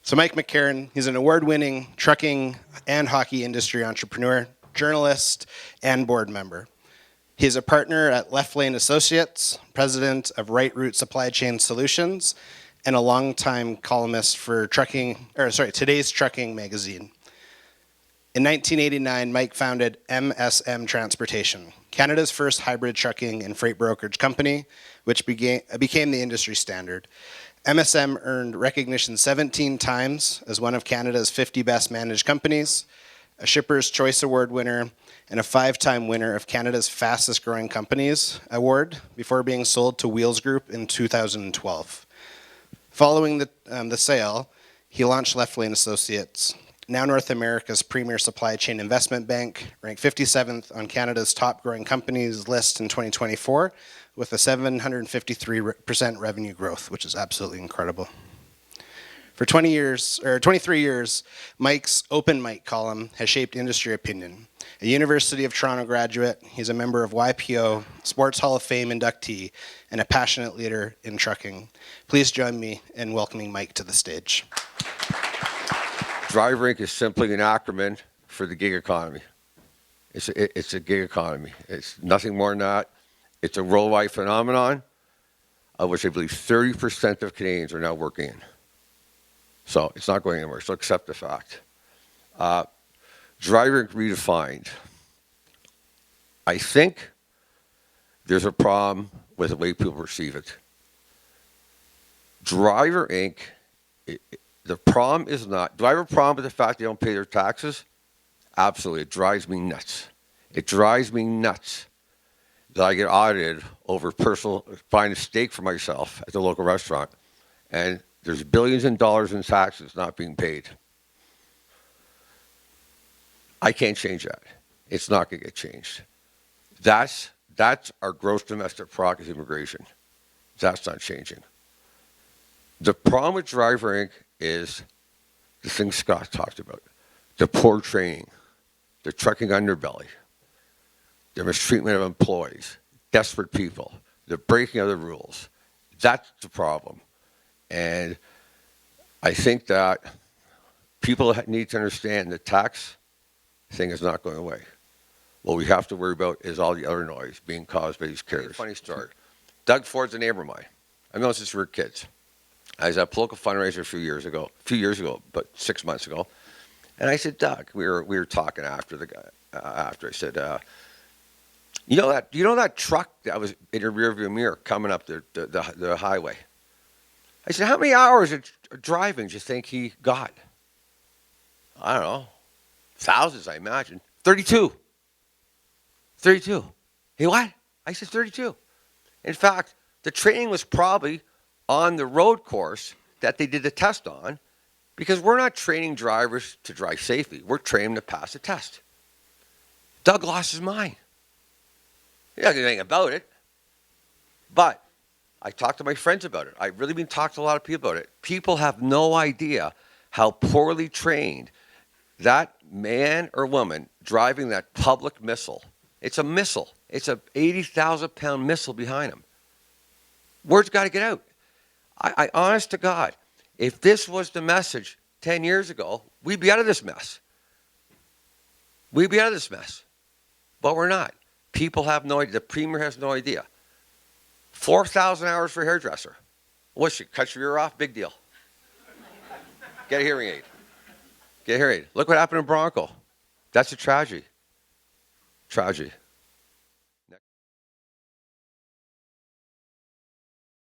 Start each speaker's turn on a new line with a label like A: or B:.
A: So Mike McCarron, he's an award-winning trucking and hockey industry entrepreneur, journalist, and board member. He is a partner at Left Lane Associates, president of Right Route Supply Chain Solutions, and a longtime columnist for Today's Trucking magazine. In 1989, Mike founded MSM Transportation, Canada's first hybrid trucking and freight brokerage company, which became the industry standard. MSM earned recognition 17 times as one of Canada's 50 best managed companies, a Shipper's Choice Award winner, and a 5-time winner of Canada's fastest growing companies award before being sold to Wheels Group in 2012. Following the sale, he launched Left Lane Associates, now North America's premier supply chain investment bank, ranked 57th on Canada's top growing companies list in 2024, with a 753% revenue growth, which is absolutely incredible. For 23 years, Mike's Open Mic column has shaped industry opinion. A University of Toronto graduate, he's a member of YPO, Sports Hall of Fame inductee, and a passionate leader in trucking. Please join me in welcoming Mike to the stage.
B: Driver Inc. is simply an acronym for the gig economy. It's a gig economy. It's nothing more than that. It's a worldwide phenomenon, of which I believe 30% of Canadians are now working in. So it's not going anywhere, so accept the fact. Driver Inc. redefined. I think there's a problem with the way people perceive it. Driver Inc., the problem is not, do I have a problem with the fact they don't pay their taxes? Absolutely, it drives me nuts. It drives me nuts that I get audited over buying a steak for myself at the local restaurant, and there's billions in dollars in taxes not being paid. I can't change that. It's not going to get changed. That's our gross domestic product is immigration. That's not changing. The problem with Driver Inc. is the thing Scott talked about, the poor training, the trucking underbelly, the mistreatment of employees, desperate people, the breaking of the rules. That's the problem. And I think that people need to understand the tax thing is not going away. What we have to worry about is all the other noise being caused by these carriers. Funny story. Doug Ford's a neighbor of mine. I've known since we were kids. I was at a political fundraiser a few years ago, but 6 months ago. And I said, Doug, we were talking after I said, you know that truck that was in your rearview mirror coming up the highway? I said, how many hours of driving do you think he got? I don't know. Thousands, I imagine. 32. 32. Hey, what? I said 32. In fact, the training was probably on the road course that they did the test on, because we're not training drivers to drive safely. We're training them to pass the test. Doug lost his mind. He doesn't know anything about it. But I talked to my friends about it. I've really been talking to a lot of people about it. People have no idea how poorly trained that man or woman driving that public missile. It's a missile. It's a 80,000-pound missile behind him. Word's got to get out. I honest to God, if this was the message 10 years ago, we'd be out of this mess. We'd be out of this mess. But we're not. People have no idea. The Premier has no idea. 4,000 hours for a hairdresser. What, she cuts your ear off? Big deal. Get a hearing aid. Get a hearing aid. Look what happened in Bronco. That's a tragedy. Tragedy.